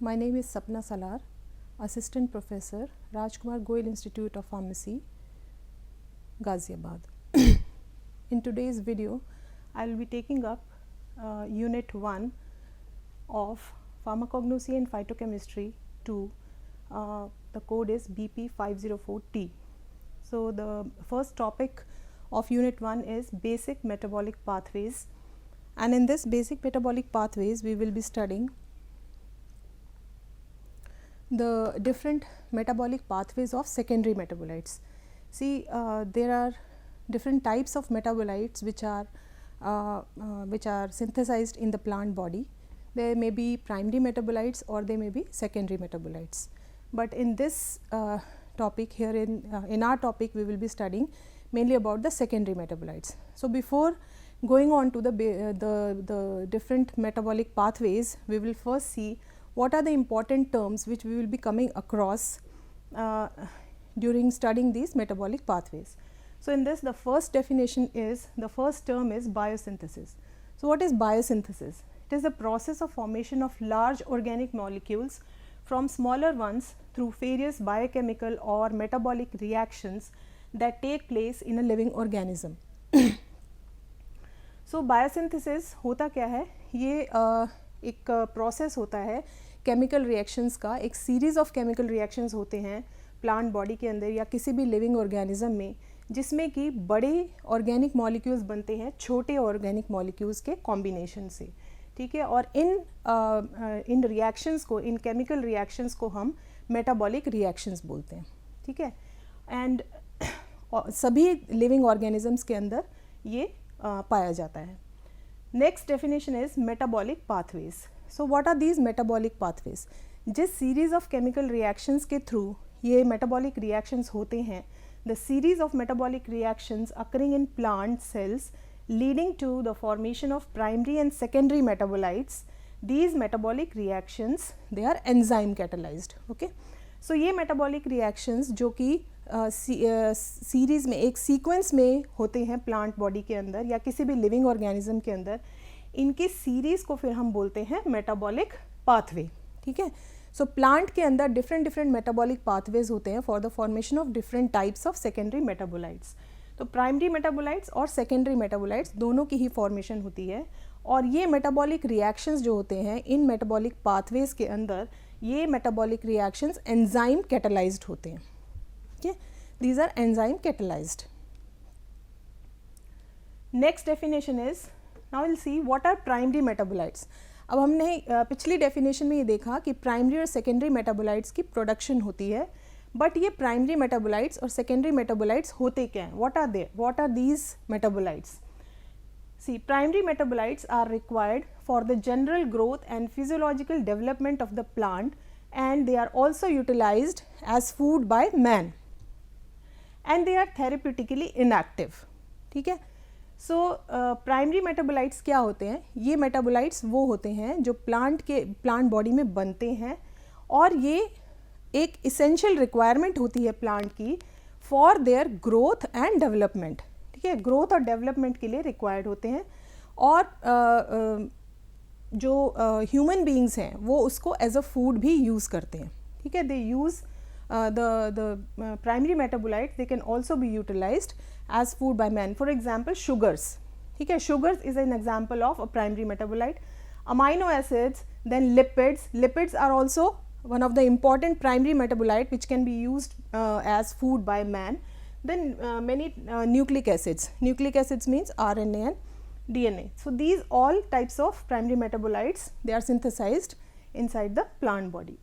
My name is Sapna Salar, Assistant Professor, Rajkumar Goyal Institute of Pharmacy, Ghaziabad. In today's video, I will be taking up Unit 1 of Pharmacognosy and Phytochemistry 2. The code is BP504T. So, the first topic of Unit 1 is Basic Metabolic Pathways, and in this Basic Metabolic Pathways, we will be studying the different metabolic pathways of secondary metabolites. See, there are different types of metabolites which are synthesized in the plant body. There may be primary metabolites or they may be secondary metabolites. But in this topic here in our topic, we will be studying mainly about the secondary metabolites. So, before going on to the different metabolic pathways, we will first see what are the important terms which we will be coming across during studying these metabolic pathways. So, in this, the first definition is, the first term is biosynthesis. So, what is biosynthesis? It is the process of formation of large organic molecules from smaller ones through various biochemical or metabolic reactions that take place in a living organism. So, biosynthesis होता क्या है? ये एक process होता है chemical reactions का, एक series of chemical reactions होते हैं प्लांट बॉडी के अंदर या किसी भी लिविंग ऑर्गेनिज्म में, जिसमें कि बड़े ऑर्गेनिक मॉलिक्यूल्स बनते हैं छोटे ऑर्गेनिक मॉलिक्यूल्स के कॉम्बिनेशन से, ठीक है। और इन रिएक्शंस को, इन केमिकल रिएक्शंस को हम मेटाबॉलिक रिएक्शंस बोलते हैं, ठीक है। एंड सभी लिविंग ऑर्गेनिजम्स के अंदर ये पाया जाता है। Next definition is metabolic pathways. So what are these metabolic pathways? जिस सीरीज ऑफ केमिकल रिएक्शंस के थ्रू ये मेटाबॉलिक रिएक्शंस होते हैं, the series of metabolic reactions occurring in plant cells leading to the formation of primary and secondary metabolites. These metabolic reactions, they are enzyme catalyzed. Okay, so ये metabolic reactions जो कि series में एक sequence में होते हैं plant body के अंदर या किसी भी लिविंग ऑर्गेनिज्म के अंदर, इनकी सीरीज़ को फिर हम बोलते हैं मेटाबॉलिक पाथवे, ठीक है। सो प्लांट के अंदर डिफरेंट मेटाबॉलिक पाथवेज होते हैं for the formation of different types of secondary metabolites. तो प्राइमरी मेटाबोलाइट्स और सेकेंडरी मेटाबोलाइट्स दोनों की ही फॉर्मेशन होती है, और ये मेटाबॉलिक रिएक्शंस जो होते हैं इन मेटाबॉलिक पाथवेज के अंदर, ये मेटाबॉलिक रिएक्शंस एंजाइम कैटलाइज्ड होते हैं, ठीक है। These are enzyme catalysed. Next definition is, now will see what are primary metabolites. अब हमने पिछली डेफिनेशन में ये देखा कि प्राइमरी और सेकेंडरी मेटाबोलाइट्स की प्रोडक्शन होती है, बट ये प्राइमरी मेटाबोलाइट्स और सेकेंडरी मेटाबोलाइट्स होते क्या हैं? What are these metabolites? See, primary metabolites are required for the general growth and physiological development of the plant, and they are also utilised as food by man, and they are therapeutically inactive, ठीक है। So primary metabolites क्या होते हैं? ये metabolites वो होते हैं जो प्लांट बॉडी में बनते हैं, और ये एक इसेंशियल रिक्वायरमेंट होती है प्लांट की for their growth and development, ठीक है। ग्रोथ और डेवलपमेंट के लिए रिक्वायर्ड होते हैं, और जो ह्यूमन बीइंग्स हैं वो उसको एज अ फूड भी यूज़ करते हैं, ठीक है। They use the primary metabolite, they can also be utilized as food by man. For example sugars, ठीक है। Sugars is an example of a primary metabolite. Amino acids, then lipids are also one of the important primary metabolite which can be used as food by man. Then many nucleic acids means RNA and DNA. So these all types of primary metabolites, they are synthesized inside the plant body.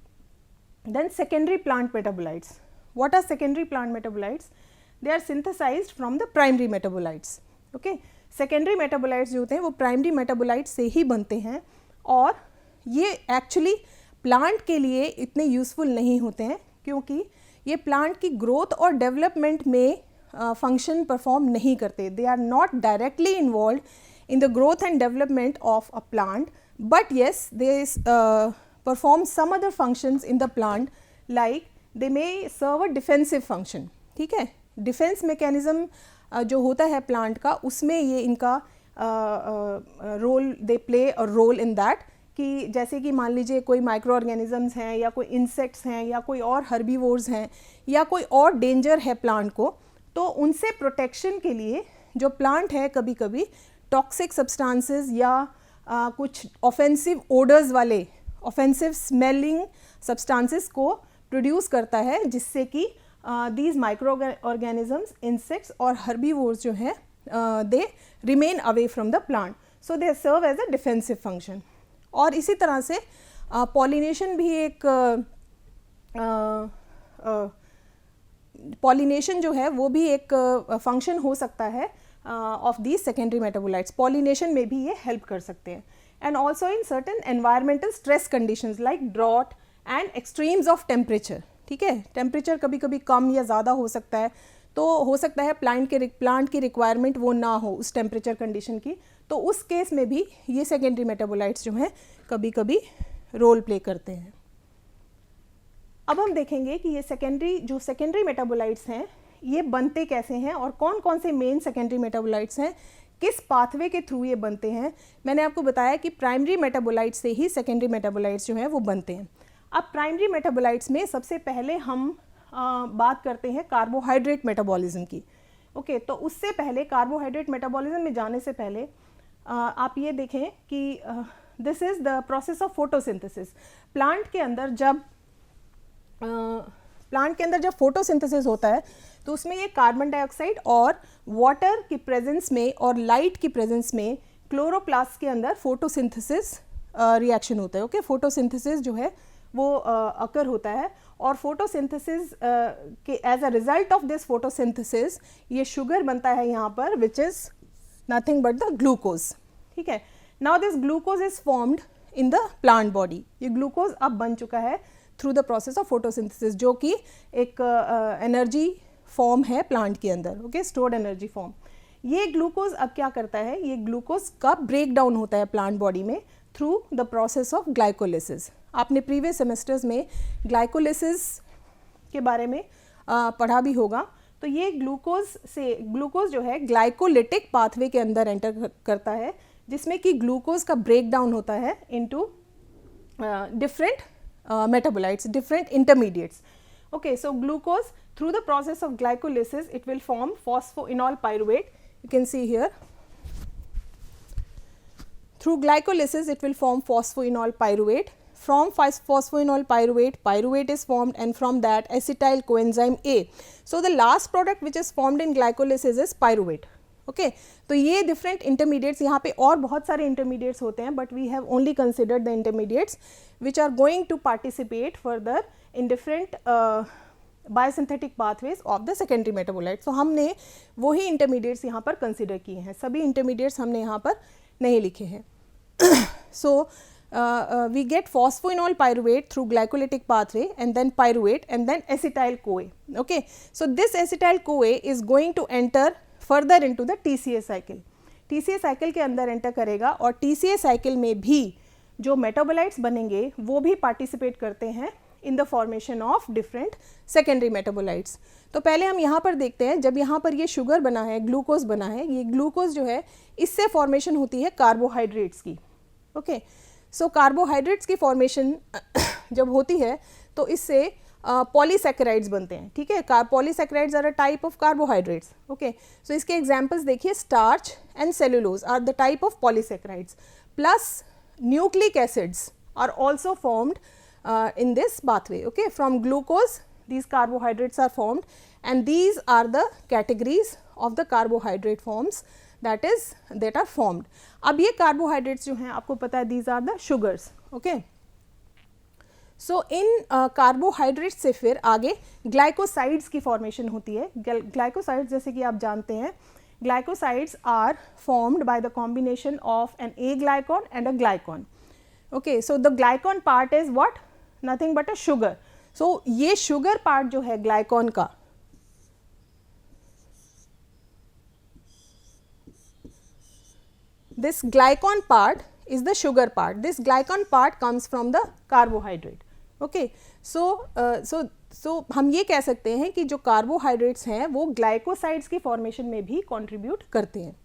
Then secondary plant metabolites. What are secondary plant metabolites? They are synthesized from the primary metabolites. Okay, secondary metabolites जो होते हैं वो primary metabolites से ही बनते हैं, और ये actually plant के लिए इतने यूज़फुल नहीं होते हैं, क्योंकि ये प्लांट की ग्रोथ और डेवलपमेंट में फंक्शन परफॉर्म नहीं करते। They are not directly involve in the growth and development of a plant, but yes they perform some other functions in the plant, like they may serve a defensive function, ठीक है। Defence mechanism जो होता है plant का, उसमें ये इनका role, they play a role in that, कि जैसे कि मान लीजिए कोई माइक्रो ऑर्गेनिजम्स हैं या कोई इंसेक्ट्स हैं या कोई और हर्बीवोर्स हैं या कोई और डेंजर है प्लांट को, तो उनसे प्रोटेक्शन के लिए जो प्लांट है कभी कभी टॉक्सिक सब्सटेंसेस या कुछ ऑफेंसिव ओडर्स वाले, ऑफेंसिव स्मेलिंग सब्सटेंसेस को प्रोड्यूस करता है, जिससे कि दीज माइक्रो ऑर्गेनिजम्स, इंसेक्ट्स और हर्बीवोर्स जो हैं they remain away from the plant, so they serve as a defensive function. और इसी तरह से पॉलिनेशन भी एक पॉलिनेशन जो है वो भी एक फंक्शन हो सकता है of these secondary metabolites. Pollination में भी ये हेल्प कर सकते हैं। And also in certain environmental stress conditions like drought and extremes of temperature, ठीक है, टेम्परेचर कभी कभी कम या ज़्यादा हो सकता है, तो हो सकता है प्लांट की रिक्वायरमेंट वो ना हो उस टेम्परेचर कंडीशन की, तो उस केस में भी ये सेकेंडरी मेटाबोलाइट्स जो हैं कभी कभी रोल प्ले करते हैं। अब हम देखेंगे कि ये सेकेंडरी मेटाबोलाइट्स हैं ये बनते कैसे हैं और कौन कौन से मेन सेकेंडरी मेटाबोलाइट्स हैं, किस पाथवे के थ्रू ये बनते हैं। मैंने आपको बताया कि प्राइमरी मेटाबोलाइट्स से ही सेकेंडरी मेटाबोलाइट्स जो हैं वो बनते हैं। अब प्राइमरी मेटाबोलाइट्स में सबसे पहले हम बात करते हैं कार्बोहाइड्रेट मेटाबॉलिज्म की। ओके, तो उससे पहले कार्बोहाइड्रेट मेटाबॉलिज्म में जाने से पहले आप ये देखें कि this is the process of photosynthesis. Plant के अंदर जब फोटोसिंथेसिस होता है तो उसमें ये कार्बन डाइऑक्साइड और वाटर की प्रेजेंस में और लाइट की प्रेजेंस में क्लोरोप्लास्ट के अंदर फोटोसिंथेसिस रिएक्शन होता है। ओके, फोटोसिंथेसिस जो है वो अकर होता है और फोटोसिंथेसिस के as a result of this photosynthesis ये शुगर बनता है यहाँ पर, which is nothing but the glucose. ठीक है, now this glucose is formed in the plant body. ये ग्लूकोज अब बन चुका है through the process of photosynthesis, जो कि एक एनर्जी फॉर्म है प्लांट के अंदर। Okay, stored energy form. ये ग्लूकोज अब क्या करता है, ये ग्लूकोज का ब्रेक डाउन होता है प्लांट बॉडी में through the process of glycolysis. आपने प्रीवियस सेमेस्टर्स में ग्लाइकोलिसिस के बारे में पढ़ा भी होगा। तो ये ग्लूकोज जो है ग्लाइकोलिटिक पाथवे के अंदर एंटर करता है, जिसमें कि ग्लूकोज का ब्रेक डाउन होता है into different metabolites, different intermediates. Okay, so glucose through the process of glycolysis it will form phosphoenol pyruvate. You can see here. Through glycolysis it will form phosphoenol pyruvate. From phosphoenol pyruvate, pyruvate is formed, and from that acetyl coenzyme A. So the last product which is formed in glycolysis is pyruvate. Okay, तो ये different intermediates, यहाँ पे और बहुत सारे intermediates होते हैं, but we have only considered the intermediates which are going to participate further in different biosynthetic pathways of the secondary metabolites. तो हमने वही इंटरमीडिएट्स यहाँ पर कंसिडर किए हैं, सभी इंटरमीडिएट्स हमने यहाँ पर नहीं लिखे हैं। सो we get phosphoenol pyruvate through glycolytic pathway, and then pyruvate, and then acetyl CoA. Okay, so this acetyl CoA is going to enter further into the TCA cycle. TCA cycle के अंदर enter करेगा और TCA cycle में भी जो metabolites बनेंगे वो भी पार्टिसिपेट करते हैं in the formation of different secondary metabolites. तो पहले हम यहाँ पर देखते हैं, जब यहाँ पर ये शुगर बना है, ग्लूकोज बना है, ये ग्लूकोज जो है इससे फॉर्मेशन होती है कार्बोहाइड्रेट्स की। ओके, सो कार्बोहाइड्रेट्स की फॉर्मेशन जब होती है तो इससे पॉलीसैकेराइड्स बनते हैं। ठीक है, polysaccharides are a type of carbohydrates. Okay, so इसके एग्जांपल्स देखिए, starch and cellulose are the type of polysaccharides, plus nucleic acids are also formed in this pathway. Okay, from glucose these carbohydrates are formed, and these are the categories of the carbohydrate forms that are formed. अब ये carbohydrates जो हैं आपको पता है, these are the sugars. Okay, so in carbohydrates से फिर आगे glycosides की formation होती है। glycosides जैसे कि आप जानते हैं, glycosides are formed by the combination of an A glycon and a glycon. Okay, so the glycon part is what? Nothing but a sugar. So ये sugar part जो है glycon का, this glycon part is the sugar part. This glycon part comes from the carbohydrate. Okay, so हम ये कह सकते हैं कि जो कार्बोहाइड्रेट्स हैं वो ग्लाइकोसाइड्स की फॉर्मेशन में भी कंट्रीब्यूट करते हैं।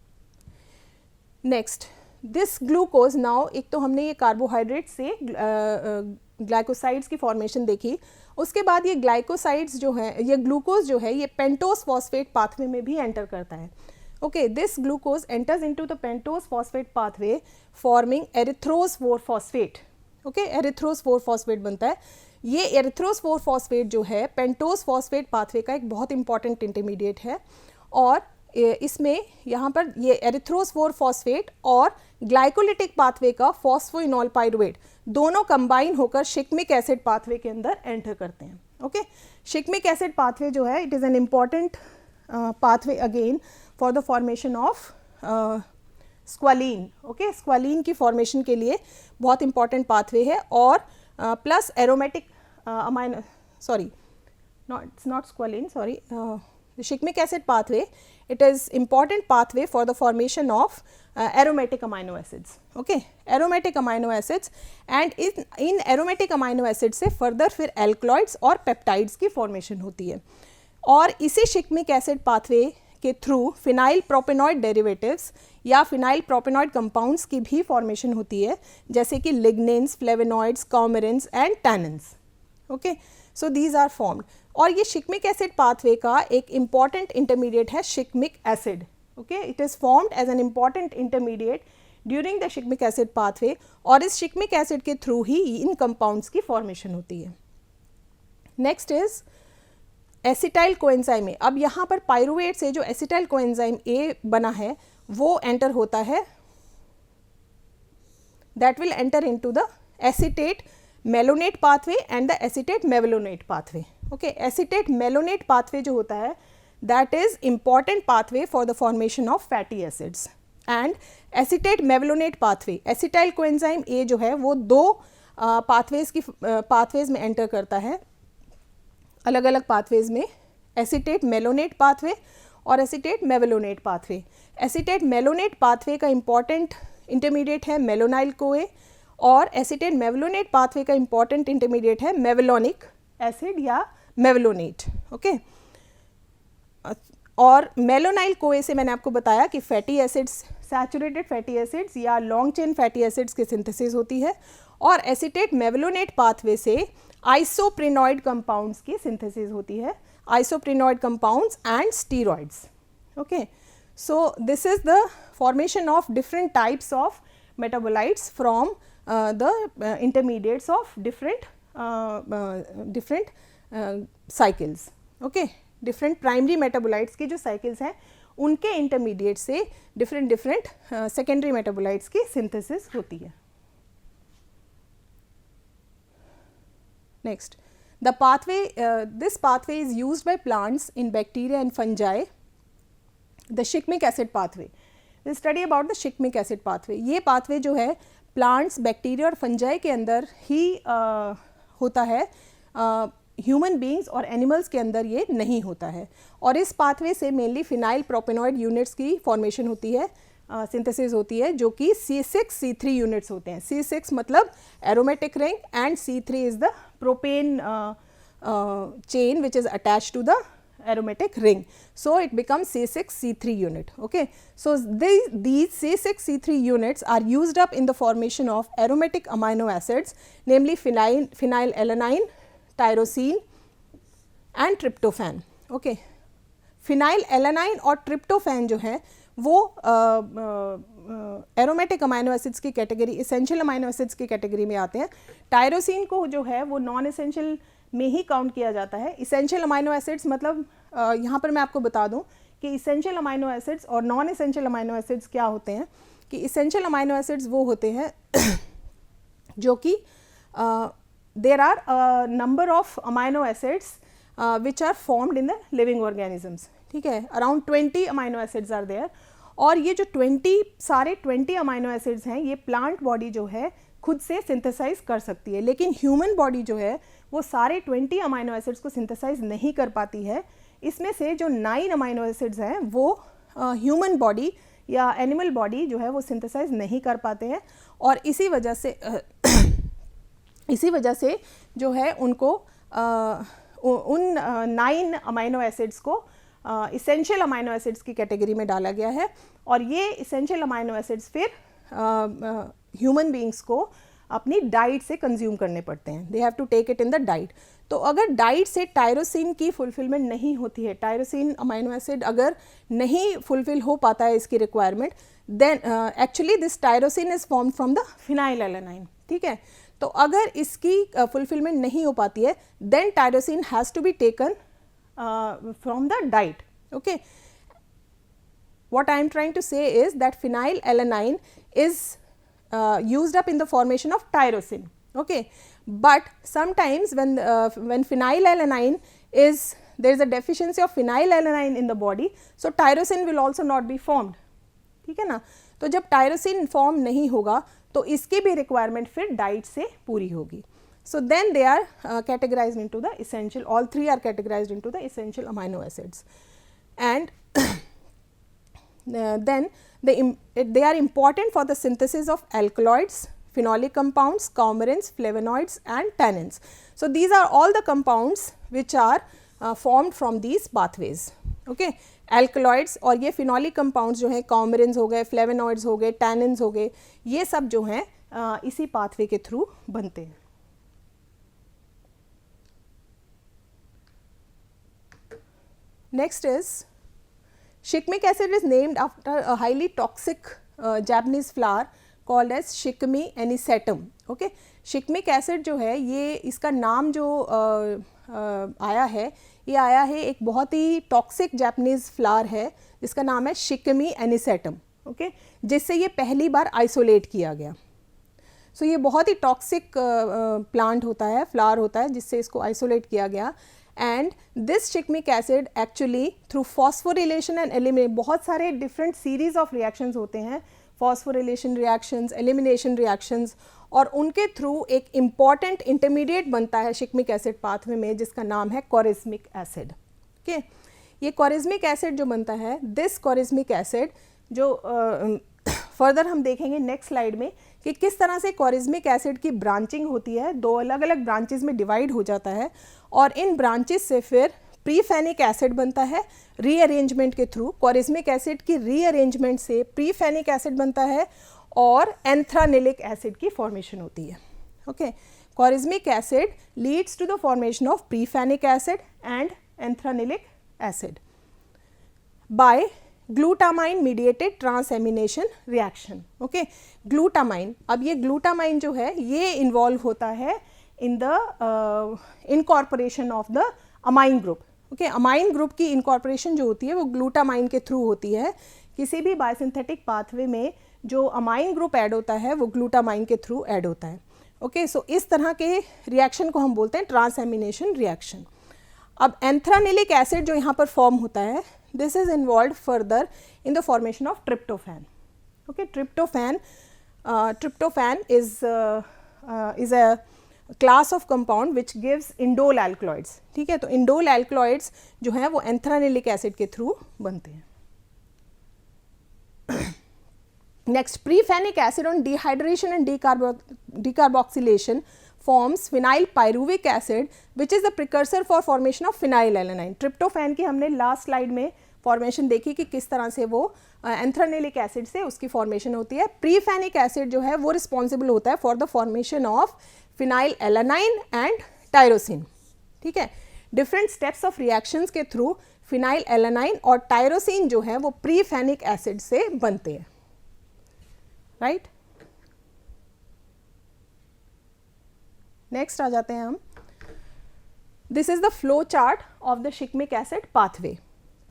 नेक्स्ट, दिस ग्लूकोज नाउ, एक तो हमने ये कार्बोहाइड्रेट से ग्लाइकोसाइड्स की फॉर्मेशन देखी, उसके बाद ये ग्लाइकोसाइड्स जो है, ये ग्लूकोज जो है ये पेंटोस फॉस्फेट पाथवे में भी एंटर करता है. Okay, this glucose enters into the pentose phosphate pathway forming erythrose 4 phosphate. Okay, erythrose 4 phosphate बनता है. ये एरिथ्रोज 4 फॉस्फेट जो है पेंटोस फॉस्फेट पाथवे का एक बहुत इंपॉर्टेंट इंटरमीडिएट है, और इसमें यहाँ पर ये एरिथ्रोज 4 फॉस्फेट और ग्लाइकोलिटिक पाथवे का फॉस्फोइनॉल पाइरुवेट दोनों कंबाइन होकर शिकमिक एसिड पाथवे के अंदर एंटर करते हैं. ओके, शिकमिक एसिड पाथवे जो है it is an important pathway again for the formation of squalene. Okay, squalene की फॉर्मेशन के लिए बहुत इंपॉर्टेंट पाथवे है. और plus aromatic amino, sorry it's not squalene, sorry, the shikimic acid pathway, it is important pathway for the formation of aromatic amino acids. Okay, aromatic amino acids, and in aromatic amino acids से further फिर alkaloids और peptides की formation होती है. और इसी shikimic acid pathway के through phenyl propanoid derivatives या फिनाइल प्रोपेनॉइड कंपाउंड्स की भी फॉर्मेशन होती है, जैसे कि lignins, flavonoids, coumarins and tannins. Okay, so these are formed. और ये शिकमिक एसिड पाथवे का एक इम्पॉर्टेंट इंटरमीडिएट है shikimic acid. Okay, it is formed as an important intermediate during the shikimic acid pathway, और इस शिकमिक एसिड के through ही इन कंपाउंड्स की फॉर्मेशन होती है. Next is acetyl coenzyme A. अब यहाँ पर पाइरुवेट से जो एसिटाइल कोएंजाइम ए बना है वो एंटर होता है, that will enter into the acetate malonate pathway and the acetate mevalonate pathway. Okay, acetate malonate pathway जो होता है that is important pathway for the formation of fatty acids. And acetate mevalonate pathway, acetyl coenzyme ए जो है वो दो pathways में enter करता है, अलग अलग पाथवेज में, एसिटेट मेलोनेट पाथवे और acetate mevalonate pathway. Acetate malonate pathway का इंपॉर्टेंट इंटरमीडिएट है मेलोनाइल कोए, और एसिटेट मेवलोनेट पाथवे का इंपॉर्टेंट इंटरमीडिएट है मेवलोनिक एसिड या मेवलोनेट. ओके, और मेलोनाइल कोए से मैंने आपको बताया कि fatty acids, saturated fatty acids या लॉन्ग चेन फैटी एसिड्स की सिंथेसिस होती है, और एसिटेट मेवलोनेट पाथवे से आइसोप्रेनॉइड कंपाउंड्स की सिंथेसिस होती है, isoprenoid compounds and steroids. Okay, so this is the formation of different types of metabolites from the intermediates of different cycles. Okay, different primary metabolites की जो cycles हैं उनके intermediate से different secondary metabolites की synthesis होती है. Next, the pathway, this pathway is used by plants in bacteria and fungi. The shikimic acid pathway. We'll study about the shikimic acid pathway. ये pathway जो है plants, bacteria और fungi के अंदर ही होता है, ह्यूमन बींग्स और एनिमल्स के अंदर ये नहीं होता है. और इस पाथवे से मेनली फिनाइल प्रोपेनॉइड यूनिट्स की फॉर्मेशन होती है, सिंथेसिस होती है, जो कि C6C3 यूनिट्स होते हैं. C6 मतलब aromatic ring and C3 is the propane chain which is attached to the aromatic ring, so it becomes C6C3 unit. Okay, so these C6C3 units are used up in the formation of aromatic amino acids, namely phenylalanine, tyrosine and tryptophan. Okay, phenylalanine और tryptophan जो है वो aromatic amino acids की category, essential amino acids की category में आते हैं. Tyrosine को जो है वो नॉन इसेंशियल में ही काउंट किया जाता है. इसेंशियल अमाइनो एसिड्स मतलब यहाँ पर मैं आपको बता दूँ कि इसेंशियल अमाइनो एसिड्स और नॉन इसेंशियल अमाइनो एसिड्स क्या होते हैं. कि इसेंशियल अमाइनो एसिड्स वो होते हैं जो कि there are number of amino acids which are formed in the living organisms. ठीक है, around 20 amino acids are there. और ये जो 20 अमाइनो एसिड्स हैं ये प्लांट बॉडी जो है खुद से सिंथेसाइज कर सकती है, लेकिन ह्यूमन बॉडी जो है वो सारे 20 अमाइनो एसिड्स को सिंथेसाइज नहीं कर पाती है. इसमें से जो 9 अमाइनो एसिड्स हैं वो ह्यूमन बॉडी या एनिमल बॉडी जो है वो सिंथेसाइज नहीं कर पाते हैं, और इसी वजह से जो है उनको उन 9 अमाइनो एसिड्स को इसेंशियल अमाइनो एसिड्स की कैटेगरी में डाला गया है. और ये इसेंशियल अमाइनो एसिड्स फिर ह्यूमन बींग्स को अपनी डाइट से कंज्यूम करने पड़ते हैं, they have to take it in the diet. तो अगर डाइट से टायरोसिन की फुलफिलमेंट नहीं होती है, टायरोसिन अमाइनो एसिड अगर नहीं फुलफिल हो पाता है इसकी requirement, then actually this tyrosine is form from the phenylalanine, ठीक है। तो अगर इसकी फुलफिलमेंट नहीं हो पाती है, then tyrosine has to be taken from the diet, okay. What I am trying to say is that phenylalanine is used up in the formation of tyrosine, okay. But sometimes when phenylalanine is, there is a deficiency of phenylalanine in the body, so tyrosine will also not be formed, ठीक है ना। तो जब tyrosine form नहीं होगा तो इसकी भी रिक्वायरमेंट फिर डाइट से पूरी होगी। So then they are categorized into the essential, all three are categorized into the essential amino acids, and then they are important for the synthesis of alkaloids, phenolic compounds, coumarins, flavonoids and tannins. So these are all the compounds which are formed from these pathways, okay. alkaloids और ये phenolic compounds जो हैं, coumarins हो गए, flavonoids हो गए, tannins हो गए, ये सब जो हैं इसी pathway के थ्रू बनते हैं। Next is shikimic acid is named after a highly toxic Japanese flower called as Shikimi anisetum, okay. shikimic acid जो है ये इसका नाम जो आया है, ये आया है एक बहुत ही टॉक्सिक जापानीज फ्लावर है जिसका नाम है शिकमी एनिसेटम, ओके, जिससे ये पहली बार आइसोलेट किया गया। सो ये बहुत ही टॉक्सिक प्लांट होता है, फ्लावर होता है, जिससे इसको आइसोलेट किया गया। And this shikimic acid actually through phosphorylation and elimination, बहुत सारे डिफरेंट सीरीज ऑफ रिएक्शंस होते हैं, फॉस्फोरिलेशन रिएक्शंस, एलिमिनेशन रिएक्शंस, और उनके थ्रू एक इम्पॉर्टेंट इंटरमीडिएट बनता है शिकमिक एसिड पाथवे में जिसका नाम है क्वारिज्मिक एसिड, ओके। ये क्वारिज्मिक एसिड जो बनता है, दिस क्वारिज्मिक एसिड जो फर्दर हम देखेंगे नेक्स्ट स्लाइड में कि किस तरह से क्वारिज्मिक एसिड की ब्रांचिंग होती है, दो अलग अलग ब्रांचेस में डिवाइड हो जाता है और इन ब्रांचेस से फिर प्रीफेनिक एसिड बनता है रीअरेंजमेंट के थ्रू। क्वारिज्मिक एसिड की रीअरेंजमेंट से प्रीफेनिक एसिड बनता है और एंथ्रानिलिक एसिड की फॉर्मेशन होती है, okay. Chorismic acid leads to the formation of prephenic acid and anthranilic acid by glutamine mediated transamination reaction, okay. Glutamine, अब ये ग्लूटामाइन जो है ये इन्वॉल्व होता है in the incorporation of the amine group, okay. Amine group की incorporation जो होती है वो ग्लूटामाइन के थ्रू होती है। किसी भी बायोसिंथेटिक पाथवे में जो अमाइन ग्रुप ऐड होता है वो ग्लूटामाइन के थ्रू ऐड होता है, ओके। सो इस तरह के रिएक्शन को हम बोलते हैं ट्रांसएमिनेशन रिएक्शन। अब एंथ्रानिलिक एसिड जो यहाँ पर फॉर्म होता है, this is involve further in the formation of tryptophan, okay. Tryptophan is a class of compound which gives indole alkaloids, ठीक है। तो इंडोल एल्कलॉइड्स जो हैं वो एंथ्रानिलिक एसिड के थ्रू बनते हैं। Next, prefenic acid on dehydration and decarboxylation forms phenyl pyruvic acid, which is the precursor for formation of phenylalanine. Tryptophan की हमने लास्ट स्लाइड में फॉर्मेशन देखी कि किस तरह से वो एंथ्रानिलिक एसिड से उसकी फॉर्मेशन होती है। प्रीफेनिक एसिड जो है वो रिस्पॉन्सिबल होता है for the formation of phenylalanine and tyrosine, ठीक है। डिफरेंट स्टेप्स ऑफ रिएक्शंस के थ्रू phenylalanine और टायरोसिन जो है वो प्रीफेनिक एसिड से बनते हैं, राइट। नेक्स्ट आ जाते हैं हम। This is the flow chart of the shikimic acid pathway.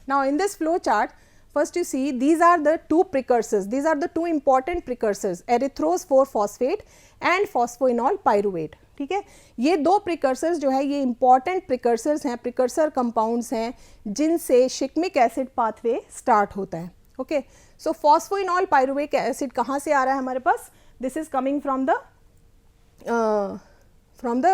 Now in this flow chart, first you see these are the two precursors, these are the two important precursors, erythrose 4-phosphate and phosphoenol pyruvate, ठीक है। ये दो precursors जो है ये important precursors हैं, precursor compounds हैं जिनसे शिकमिक एसिड पाथवे स्टार्ट होता है, okay. So phosphoenol pyruvate acid कहाँ से आ रहा है हमारे पास? This is coming from the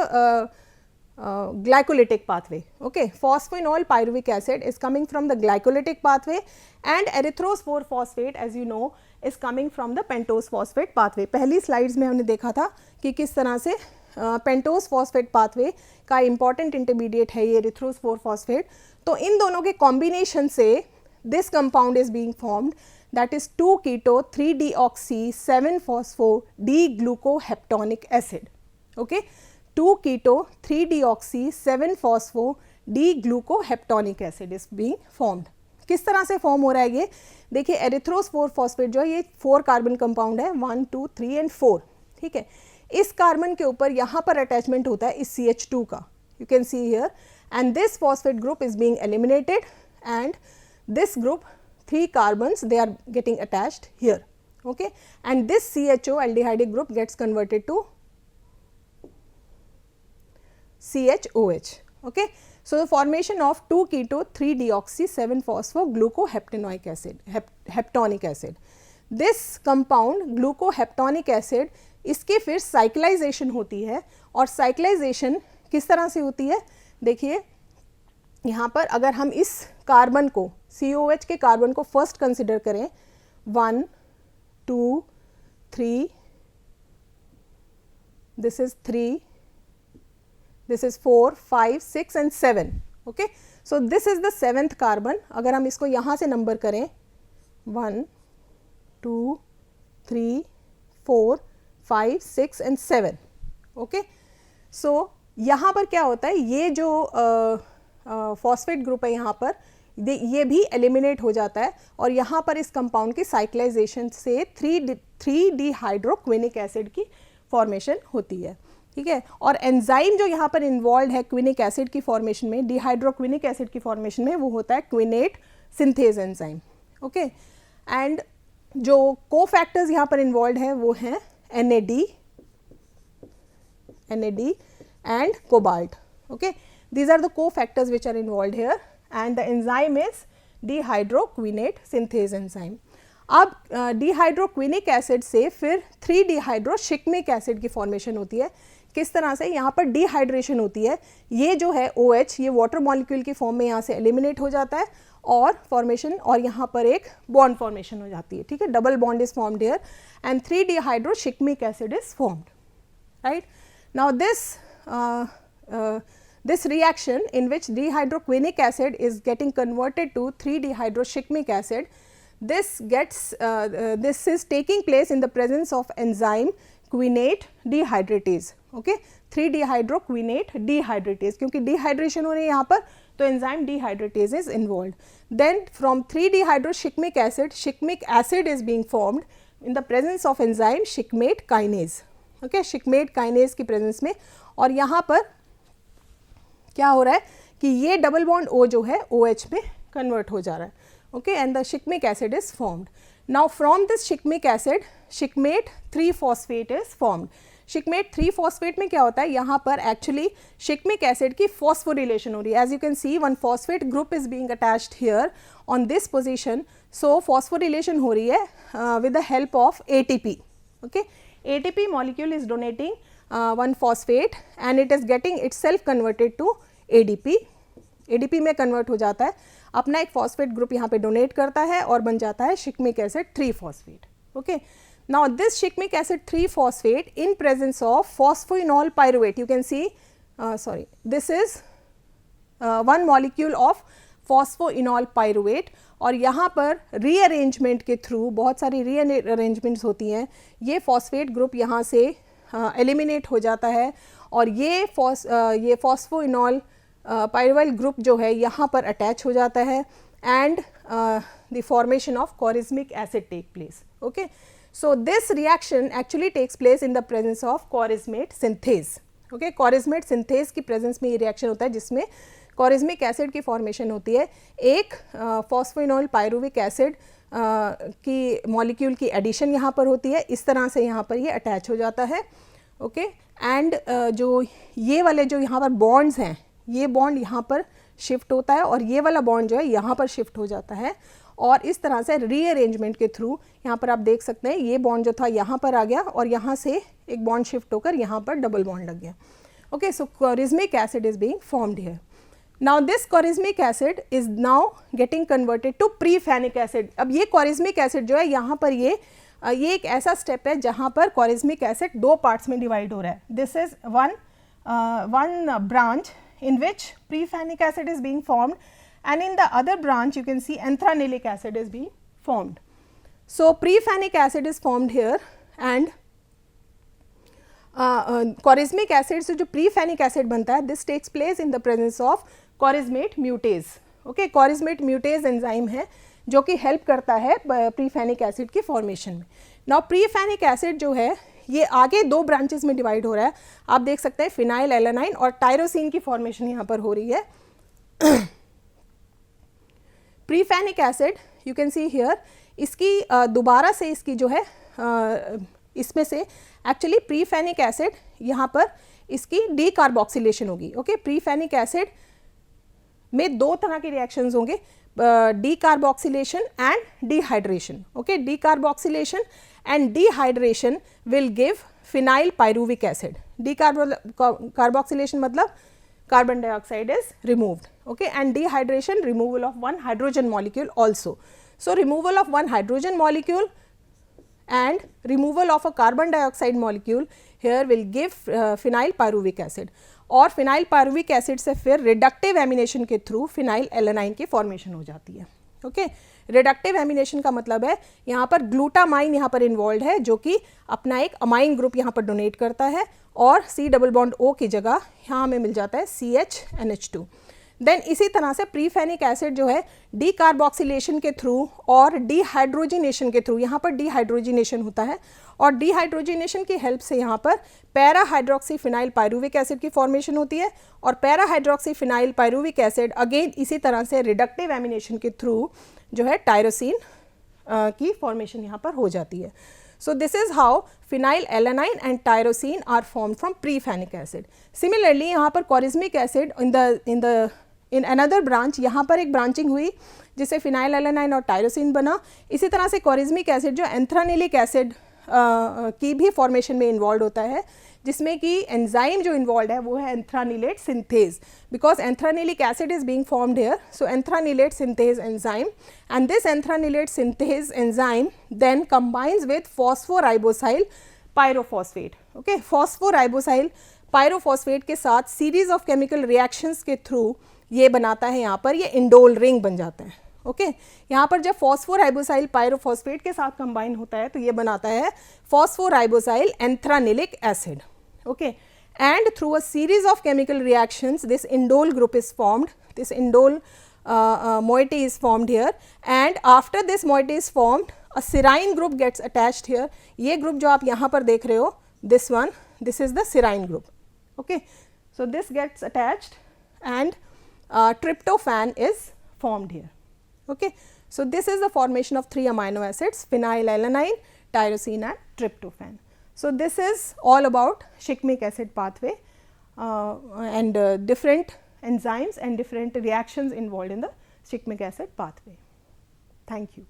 glycolytic pathway, okay. Phosphoenol pyruvic acid is coming from the glycolytic pathway and erythrose 4-phosphate as you know is coming from the pentose phosphate pathway. पहली slides में हमने देखा था कि किस तरह से pentose phosphate pathway का इंपॉर्टेंट इंटरमीडिएट है ये एरिथ्रोस 4-phosphate। तो इन दोनों के कॉम्बिनेशन से this compound is being formed that is 2-keto 3-deoxy 7-phospho D-glucoheptonic acid. Okay, 2-keto 3-deoxy 7-phospho D-glucoheptonic acid is being formed. किस तरह से फॉर्म हो रहा है ये देखिए, एरिथ्रोस 4-फॉस्फेट जो है ये 4 कार्बन कंपाउंड है, 1, 2, 3 एंड 4. ठीक है, इस कार्बन के ऊपर यहाँ पर अटैचमेंट होता है इस CH2 का, you can see here, and this phosphate group is being eliminated and this group 3 carbons they are getting attached here. Okay, and this CHO aldehydic group gets converted to CHOH. Okay, so the formation of 2-keto 3-deoxy 7-phosphoglucoheptanoic acid, heptonic acid. This compound glucoheptonic acid इसके फिर cyclisation होती है, और cyclisation किस तरह से होती है देखिए, यहाँ पर अगर हम इस कार्बन को COH के कार्बन को फर्स्ट कंसिडर करें, 1, 2, 3, this is 3, this is 4, 5, 6 and 7. Okay, so this is the 7th carbon. अगर हम इसको यहाँ से नंबर करें 1, 2, 3, 4, 5, 6 एंड 7. ओके, सो यहाँ पर क्या होता है, ये जो फॉस्फेट ग्रुप है यहाँ पर ये भी एलिमिनेट हो जाता है, और यहाँ पर इस कंपाउंड की साइक्लाइजेशन से 3-डिहाइड्रोक्विनिक एसिड की फॉर्मेशन होती है. ठीक है, और एंजाइम जो यहाँ पर इन्वॉल्व है क्विनिक एसिड की फॉर्मेशन में, डिहाइड्रोक्विनिक एसिड की फॉर्मेशन में, वो होता है क्विनेट सिंथेज एंजाइम. ओके, एंड जो को फैक्टर्स यहाँ पर इन्वॉल्व है वो हैं NAD and cobalt. Okay, these are the cofactors which are involved here, and the enzyme is dehydroquinate synthase enzyme. अब dehydroquinic acid से फिर 3-डिहाइड्रोशिक्मिक एसिड की फॉर्मेशन होती है. किस तरह से, यहाँ पर डिहाइड्रेशन होती है, ये जो है OH ये वाटर मॉलिक्यूल की फॉर्म में यहाँ से एलिमिनेट हो जाता है, और फॉर्मेशन, और यहाँ पर एक बॉन्ड फॉर्मेशन हो जाती है. ठीक है, double bond is formed here and three dehydroshikimic acid is formed. Right, now this reaction in which dehydroquinic acid is getting converted to 3-dehydroshikmic acid, this is taking place in the presence of enzyme quinate dehydratase. Okay, 3-dehydroquinate dehydratase, क्योंकि dehydration हो रही है यहाँ पर, तो enzyme dehydratase is involved. Then from 3-dehydroshikmic acid, shikmic acid is being formed in the presence of enzyme shikmate kinase. Okay, shikmate kinase की presence में, और यहाँ पर क्या हो रहा है कि ये डबल बॉन्ड O जो है OH में कन्वर्ट हो जा रहा है. Okay, and the shikimic acid is formed. Now from this shikimic acid shikimate three phosphate is formed. Shikimate three phosphate में क्या होता है, यहाँ पर एक्चुअली शिकमिक एसिड की फॉस्फोरिलेशन हो रही है. As you can see 1 phosphate group is being attached here on this position, so phosphorylation हो रही है with the help of ATP. ओके, ATP molecule is donating 1 phosphate and it is getting itself converted to ADP. ADP में convert हो जाता है, अपना एक फॉस्फेट ग्रुप यहाँ पे डोनेट करता है और बन जाता है shikimic acid three phosphate. Okay, now this shikimic acid three phosphate in presence of phosphoenol pyruvate, you can see this is 1 molecule of phosphoenol pyruvate, और यहाँ पर रीअरेंजमेंट के थ्रू बहुत सारी रीअरेंजमेंट्स होती हैं, ये फॉस्फेट ग्रुप यहाँ से एलिमिनेट हो जाता है, और ये फॉस्फोइनॉल पायरुवेट ग्रुप जो है यहाँ पर अटैच हो जाता है, and the formation of chorismic acid take place. Okay, so this reaction actually takes place in the presence of chorismate synthase. Okay, chorismate synthase की प्रेजेंस में ये रिएक्शन होता है जिसमें कॉरिज्मिक एसिड की फॉर्मेशन होती है. एक फॉस्फोइनॉल पायरुविक एसिड की मॉलिक्यूल की एडिशन यहाँ पर होती है, इस तरह से यहाँ पर ये अटैच हो जाता है. ओके, एंड जो ये वाले जो यहाँ पर बॉन्ड्स हैं, ये बॉन्ड यहाँ पर शिफ्ट होता है, और ये वाला बॉन्ड जो है यहाँ पर शिफ्ट हो जाता है, और इस तरह से रीअरेंजमेंट के थ्रू यहाँ पर आप देख सकते हैं ये बॉन्ड जो था यहाँ पर आ गया, और यहाँ से एक बॉन्ड शिफ्ट होकर यहाँ पर डबल बॉन्ड लग गया. Okay, so chorismic acid is being formed here. Now this chorismic acid is now getting converted to prephenic acid. अब ये कॉरिज्मिक एसिड जो है यहाँ पर ये एक ऐसा स्टेप है जहाँ पर कॉरिज्मिक एसिड 2 पार्ट्स में डिवाइड हो रहा है. This is one branch in which prephenic acid is being formed, and in the other branch you can see anthranylic acid is being formed. So prefanic acid is formed here and chorismic acid से जो prephenic acid बनता है, this takes place in the presence of chorismate mutase. Okay, chorismate mutase enzyme है जो कि help करता है prephenic acid की फॉर्मेशन में. नाउ प्रीफेनिक एसिड जो है ये आगे दो ब्रांचेस में डिवाइड हो रहा है. आप देख सकते हैं फिनाइल एलानाइन और टायरोसिन की फॉर्मेशन यहाँ पर हो रही है. Prephenic acid you can see here, इसकी दोबारा से इसकी जो है इसमें से एक्चुअली प्रीफेनिक एसिड यहाँ पर इसकी डीकार्बोक्सिलेशन होगी. ओके, प्रीफेनिक एसिड में दो तरह के रिएक्शंस होंगे, decarboxylation and dehydration. Okay, decarboxylation and dehydration will give phenyl pyruvic acid. Decarboxylation मतलब carbon dioxide is removed, okay, and dehydration removal of one hydrogen molecule also. So removal of one hydrogen molecule and removal of a carbon dioxide molecule here will give phenyl pyruvic acid. और phenyl pyruvic acid से फिर reductive ammunition के through phenyl alanine की formation हो जाती है. Okay, reductive ammunition का मतलब है यहाँ पर ग्लूटामाइन यहाँ पर इन्वॉल्व है जो कि अपना एक अमाइन ग्रुप यहाँ पर डोनेट करता है और C डबल बॉन्ड O की जगह यहाँ हमें मिल जाता है CHNH2. देन इसी तरह से प्रीफेनिक एसिड जो है डीकार्बोक्सिलेशन के थ्रू और डीहाइड्रोजिनेशन के थ्रू, यहाँ पर डीहाइड्रोजिनेशन होता है और डीहाइड्रोजिनेशन की हेल्प से यहाँ पर para hydroxy phenyl pyruvic acid की फॉर्मेशन होती है और para hydroxy phenyl pyruvic acid again इसी तरह से रिडक्टिव एमिनेशन के थ्रू जो है टायरोसिन की फॉर्मेशन यहाँ पर हो जाती है. So this is how phenyl alanine and tyrosine are formed from prefanic acid. Similarly यहाँ पर कॉरिज्मिक एसिड in another branch, यहाँ पर एक ब्रांचिंग हुई जिससे फिनाइल एलानाइन और टायरोसिन बना. इसी तरह से कॉरिज्मिक एसिड जो एंथ्रानिलिक एसिड की भी फॉर्मेशन में इन्वॉल्व होता है, जिसमें कि एंजाइम जो इन्वॉल्व है वो है anthranilate synthase, because anthranilic acid is being formed here. So anthranilate synthase enzyme and this anthranilate synthase enzyme then combines with phosphoribosyl pyrophosphate. Okay, phosphoribosyl pyrophosphate के साथ सीरीज ऑफ केमिकल रिएक्शंस के through ये बनाता है, यहाँ पर ये indole ring बन जाता है. ओके, यहाँ पर जब फॉस्फोराइबोसाइल पायरोफॉस्फेट के साथ कंबाइन होता है तो ये बनाता है phosphoribosyl anthranilic acid. Okay, and through a series of chemical reactions this indole group is formed, this indole moiety is formed here and after this moiety is formed a serine group gets attached here. ये group जो आप यहाँ पर देख रहे हो, this one, this is the serine group. Okay, so this gets attached and tryptophan is formed here. Okay, so this is the formation of three amino acids, phenylalanine, tyrosine and tryptophan. So this is all about shikimic acid pathway and different enzymes and different reactions involved in the shikimic acid pathway. Thank you.